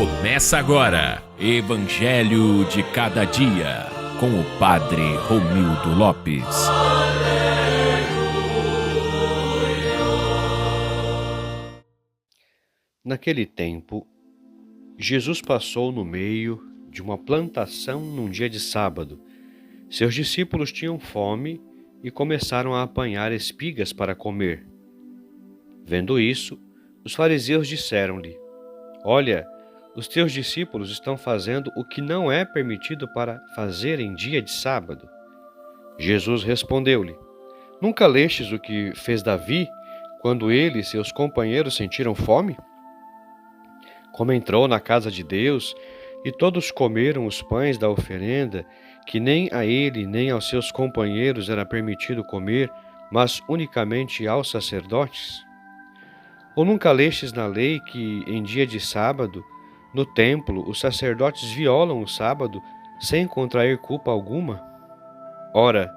Começa agora, Evangelho de Cada Dia, com o Padre Romildo Lopes. Naquele tempo, Jesus passou no meio de uma plantação num dia de sábado. Seus discípulos tinham fome e começaram a apanhar espigas para comer. Vendo isso, os fariseus disseram-lhe: Olha, os teus discípulos estão fazendo o que não é permitido para fazer em dia de sábado. Jesus respondeu-lhe: Nunca lestes o que fez Davi quando ele e seus companheiros sentiram fome? Como entrou na casa de Deus e todos comeram os pães da oferenda, que nem a ele nem aos seus companheiros era permitido comer, mas unicamente aos sacerdotes? Ou nunca lestes na lei que, em dia de sábado, no templo, os sacerdotes violam o sábado sem contrair culpa alguma? Ora,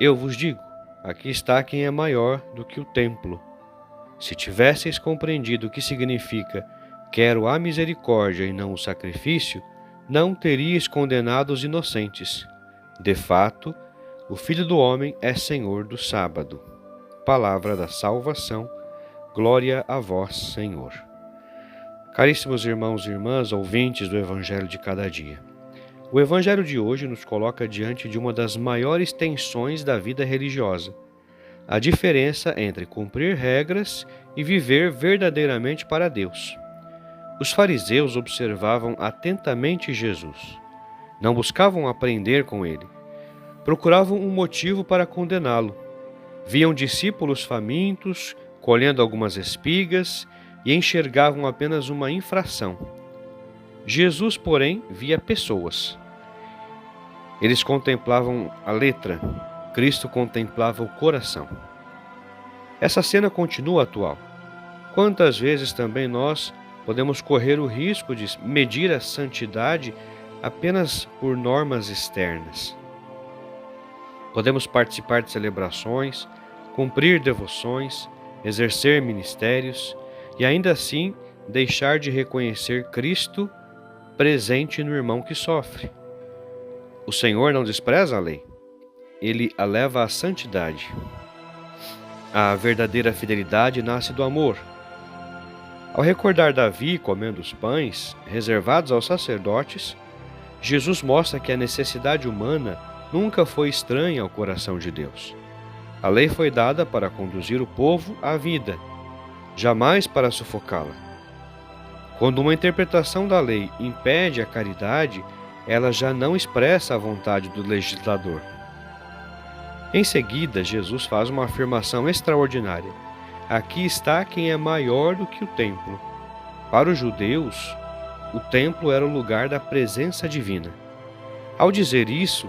eu vos digo, aqui está quem é maior do que o templo. Se tivesseis compreendido o que significa quero a misericórdia e não o sacrifício, não teríeis condenado os inocentes. De fato, o Filho do Homem é Senhor do sábado. Palavra da salvação. Glória a vós, Senhor. Caríssimos irmãos e irmãs, ouvintes do Evangelho de Cada Dia. O Evangelho de hoje nos coloca diante de uma das maiores tensões da vida religiosa: a diferença entre cumprir regras e viver verdadeiramente para Deus. Os fariseus observavam atentamente Jesus. Não buscavam aprender com ele. Procuravam um motivo para condená-lo. Viam discípulos famintos, colhendo algumas espigas, e enxergavam apenas uma infração. Jesus, porém, via pessoas. Eles contemplavam a letra, Cristo contemplava o coração. Essa cena continua atual. Quantas vezes também nós podemos correr o risco de medir a santidade apenas por normas externas? Podemos participar de celebrações, cumprir devoções, exercer ministérios e ainda assim deixar de reconhecer Cristo presente no irmão que sofre. O Senhor não despreza a lei, Ele a leva à santidade. A verdadeira fidelidade nasce do amor. Ao recordar Davi comendo os pães reservados aos sacerdotes, Jesus mostra que a necessidade humana nunca foi estranha ao coração de Deus. A lei foi dada para conduzir o povo à vida, jamais para sufocá-la. Quando uma interpretação da lei impede a caridade, ela já não expressa a vontade do legislador. Em seguida, Jesus faz uma afirmação extraordinária: aqui está quem é maior do que o templo. Para os judeus, o templo era o lugar da presença divina. Ao dizer isso,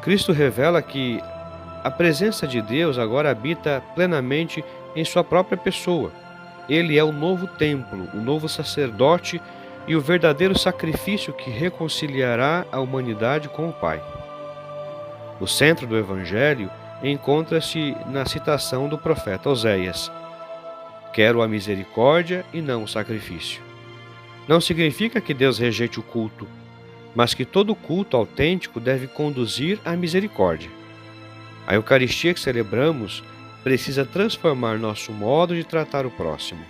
Cristo revela que a presença de Deus agora habita plenamente em sua própria pessoa. Ele é o novo templo, o novo sacerdote e o verdadeiro sacrifício que reconciliará a humanidade com o Pai. O centro do Evangelho encontra-se na citação do profeta Oséias: Quero a misericórdia e não o sacrifício. Não significa que Deus rejeite o culto, mas que todo culto autêntico deve conduzir à misericórdia. A Eucaristia que celebramos precisa transformar nosso modo de tratar o próximo.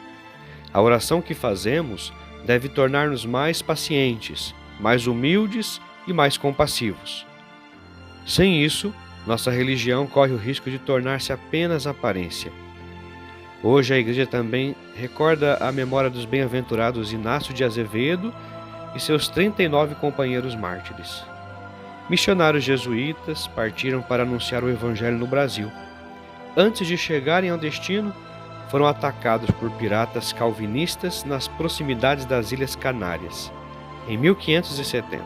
A oração que fazemos deve tornar-nos mais pacientes, mais humildes e mais compassivos. Sem isso, nossa religião corre o risco de tornar-se apenas aparência. Hoje a Igreja também recorda a memória dos bem-aventurados Inácio de Azevedo e seus 39 companheiros mártires. Missionários jesuítas partiram para anunciar o Evangelho no Brasil. Antes de chegarem ao destino, foram atacados por piratas calvinistas nas proximidades das Ilhas Canárias, em 1570.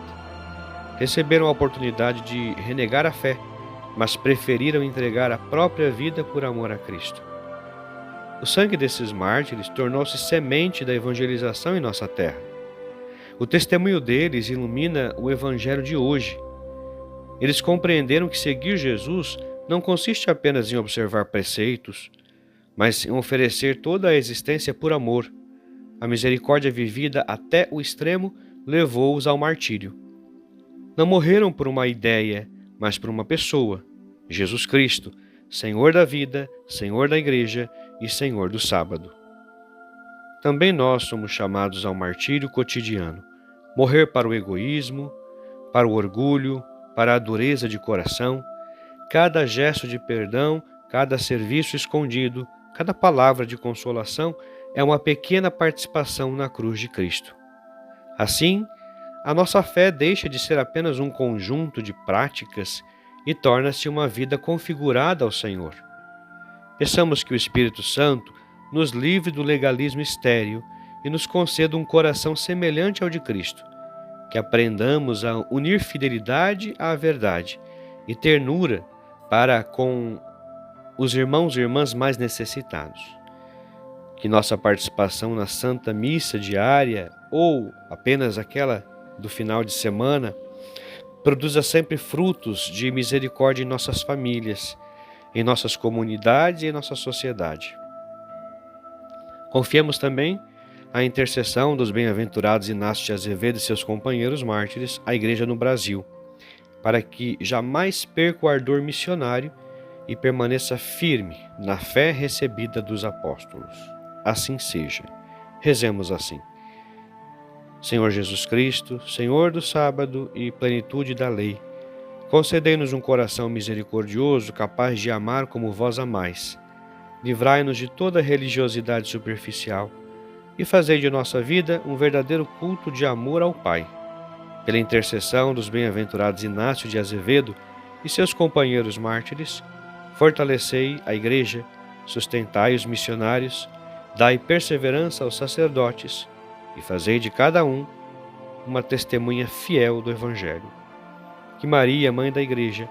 Receberam a oportunidade de renegar a fé, mas preferiram entregar a própria vida por amor a Cristo. O sangue desses mártires tornou-se semente da evangelização em nossa terra. O testemunho deles ilumina o Evangelho de hoje. Eles compreenderam que seguir Jesus não consiste apenas em observar preceitos, mas em oferecer toda a existência por amor, A misericórdia vivida até o extremo levou-os ao martírio. Não morreram por uma ideia, mas por uma pessoa, Jesus Cristo, Senhor da vida, Senhor da Igreja e Senhor do sábado. Também nós somos chamados ao martírio cotidiano, morrer para o egoísmo, para o orgulho, para a dureza de coração. Cada gesto de perdão, cada serviço escondido, cada palavra de consolação é uma pequena participação na cruz de Cristo. Assim, a nossa fé deixa de ser apenas um conjunto de práticas e torna-se uma vida configurada ao Senhor. Peçamos que o Espírito Santo nos livre do legalismo estéril e nos conceda um coração semelhante ao de Cristo, que aprendamos a unir fidelidade à verdade e ternura para com os irmãos e irmãs mais necessitados. Que nossa participação na Santa Missa diária ou apenas aquela do final de semana produza sempre frutos de misericórdia em nossas famílias, em nossas comunidades e em nossa sociedade. Confiemos também a intercessão dos bem-aventurados Inácio de Azevedo e seus companheiros mártires, à Igreja no Brasil, para que jamais perca o ardor missionário e permaneça firme na fé recebida dos apóstolos. Assim seja. Rezemos assim. Senhor Jesus Cristo, Senhor do sábado e plenitude da lei, concedei-nos um coração misericordioso, capaz de amar como vós amais. Livrai-nos de toda religiosidade superficial e fazei de nossa vida um verdadeiro culto de amor ao Pai. Pela intercessão dos bem-aventurados Inácio de Azevedo e seus companheiros mártires, fortalecei a Igreja, sustentai os missionários, dai perseverança aos sacerdotes e fazei de cada um uma testemunha fiel do Evangelho. Que Maria, Mãe da Igreja,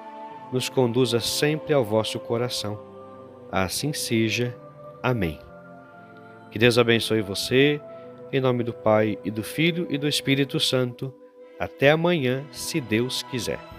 nos conduza sempre ao vosso coração. Assim seja. Amém. Que Deus abençoe você, em nome do Pai, e do Filho, e do Espírito Santo. Até amanhã, se Deus quiser.